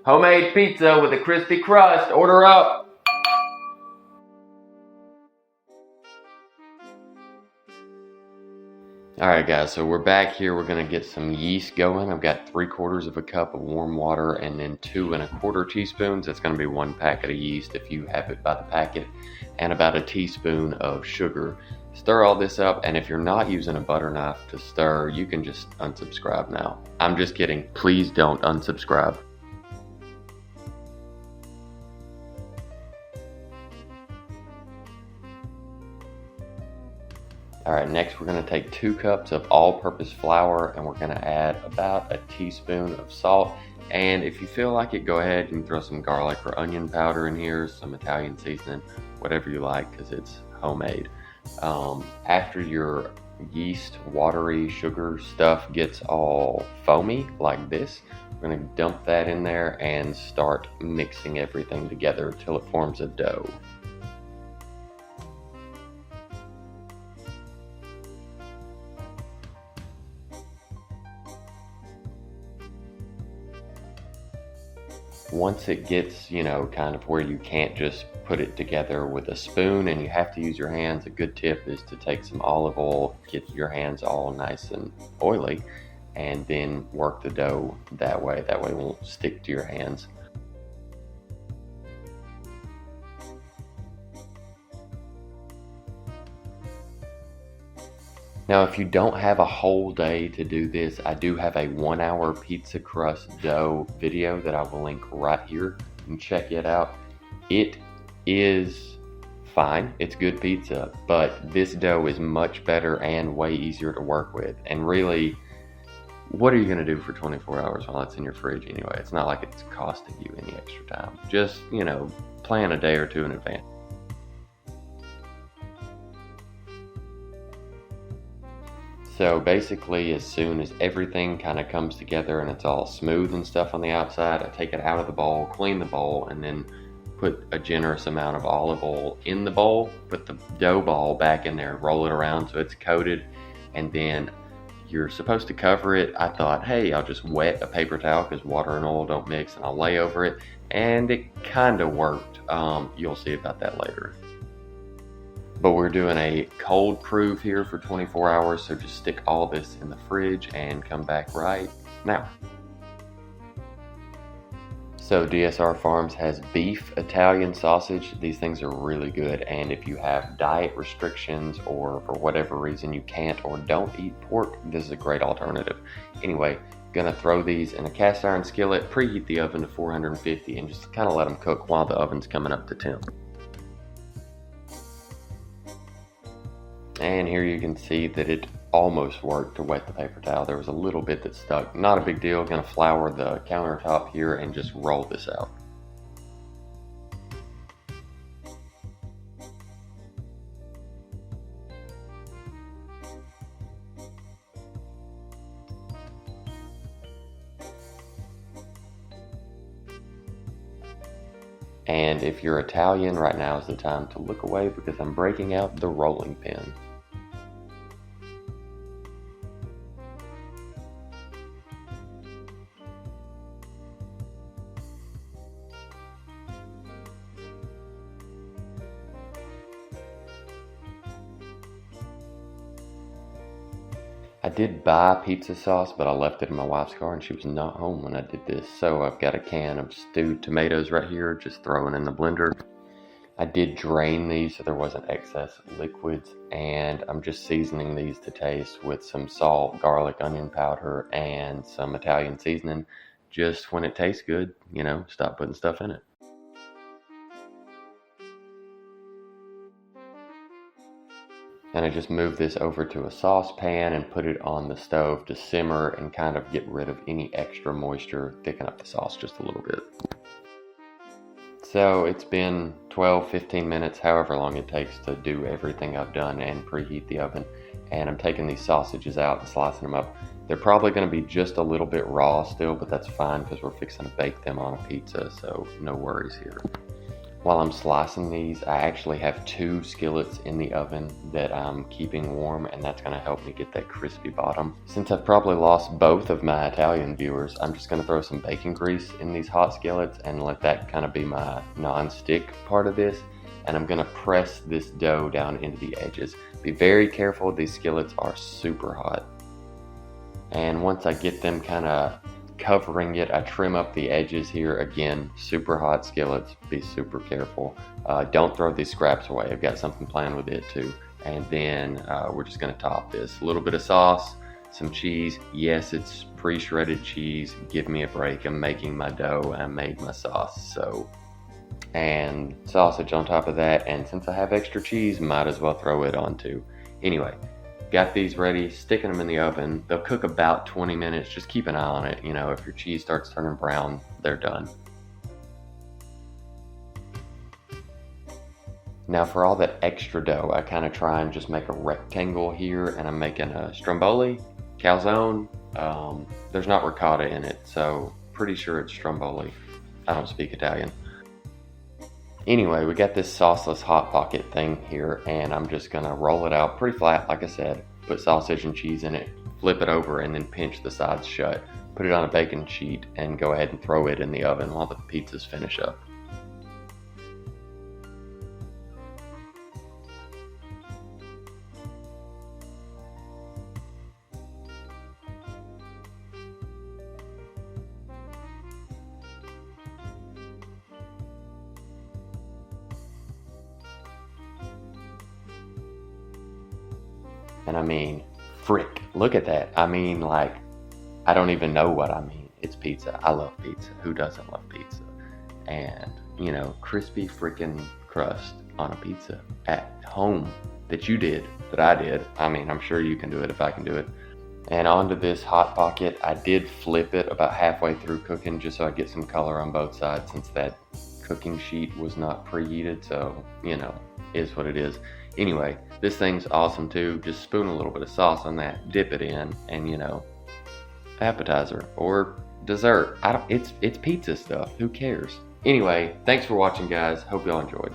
Homemade pizza with a crispy crust. Order up. Alright guys, so we're back here. We're going to get some yeast going. I've got 3/4 of a cup of warm water and then 2 1/4 teaspoons. That's going to be 1 packet of yeast if you have it by the packet, and about a teaspoon of sugar. Stir all this up, and if you're not using a butter knife to stir, you can just unsubscribe now. I'm just kidding. Please don't unsubscribe. Alright, next we're going to take 2 cups of all-purpose flour, and we're going to add about a teaspoon of salt. And if you feel like it, go ahead and throw some garlic or onion powder in here, some Italian seasoning, whatever you like, because it's homemade. After your yeast, watery, sugar stuff gets all foamy like this, we're going to dump that in there and start mixing everything together till it forms a dough. Once it gets, kind of where you can't just put it together with a spoon and you have to use your hands, a good tip is to take some olive oil, get your hands all nice and oily, and then work the dough that way. That way it won't stick to your hands. Now, if you don't have a whole day to do this, I do have a 1-hour pizza crust dough video that I will link right here. You can check it out. It is fine. It's good pizza, but this dough is much better and way easier to work with. And really, what are you going to do for 24 hours while it's in your fridge anyway? It's not like it's costing you any extra time. Just, plan a day or two in advance. So basically, as soon as everything kind of comes together and it's all smooth and stuff on the outside, I take it out of the bowl, clean the bowl, and then put a generous amount of olive oil in the bowl, put the dough ball back in there, roll it around so it's coated, and then you're supposed to cover it. I thought, hey, I'll just wet a paper towel because water and oil don't mix, and I'll lay over it, and it kind of worked. You'll see about that later. But we're doing a cold proof here for 24 hours, so just stick all this in the fridge and come back right now. So DSR Farms has beef Italian sausage. These things are really good, and if you have diet restrictions or for whatever reason you can't or don't eat pork, this is a great alternative. Anyway, gonna throw these in a cast iron skillet, preheat the oven to 450, and just kind of let them cook while the oven's coming up to temp. And here you can see that it almost worked to wet the paper towel. There was a little bit that stuck. Not a big deal. Gonna flour the countertop here and just roll this out. And if you're Italian, right now is the time to look away because I'm breaking out the rolling pin. I did buy pizza sauce, but I left it in my wife's car and she was not home when I did this. So I've got a can of stewed tomatoes right here, just throwing in the blender. I did drain these so there wasn't excess liquids, and I'm just seasoning these to taste with some salt, garlic, onion powder, and some Italian seasoning. Just when it tastes good, stop putting stuff in it. And I just move this over to a saucepan and put it on the stove to simmer and kind of get rid of any extra moisture, thicken up the sauce just a little bit. So it's been 12-15 minutes, however long it takes to do everything I've done and preheat the oven. And I'm taking these sausages out and slicing them up. They're probably going to be just a little bit raw still, but that's fine because we're fixing to bake them on a pizza, so no worries here. While I'm slicing these, I actually have 2 skillets in the oven that I'm keeping warm, and that's going to help me get that crispy bottom. Since I've probably lost both of my Italian viewers, I'm just going to throw some bacon grease in these hot skillets and let that kind of be my non-stick part of this. And I'm going to press this dough down into the edges. Be very careful, these skillets are super hot. And once I get them kind of covering it, I trim up the edges here. Again, super hot skillets, be super careful. Don't throw these scraps away. I've got something planned with it too. And then we're just going to top this. A little bit of sauce, some cheese. Yes, it's pre-shredded cheese. Give me a break. I'm making my dough. I made my sauce. And sausage on top of that. And since I have extra cheese, might as well throw it on too. Anyway, got these ready, sticking them in the oven. They'll cook about 20 minutes. Just keep an eye on it. You know, if your cheese starts turning brown, they're done. Now for all that extra dough, I kind of try and just make a rectangle here, and I'm making a stromboli, calzone. There's not ricotta in it, so pretty sure it's stromboli. I don't speak Italian. Anyway, we got this sauceless hot pocket thing here, and I'm just gonna roll it out pretty flat, like I said, put sausage and cheese in it, flip it over, and then pinch the sides shut. Put it on a baking sheet and go ahead and throw it in the oven while the pizzas finish up. And I mean, frick, look at that. I mean, like, I don't even know what I mean. It's pizza. I love pizza. Who doesn't love pizza? And, you know, crispy freaking crust on a pizza at home that you did, that I did. I mean, I'm sure you can do it if I can do it. And onto this hot pocket, I did flip it about halfway through cooking just so I get some color on both sides, since that cooking sheet was not preheated. So, you know, is what it is. Anyway, this thing's awesome too. Just spoon a little bit of sauce on that, dip it in, and you know, appetizer or dessert. It's pizza stuff. Who cares? Anyway, thanks for watching, guys. Hope y'all enjoyed.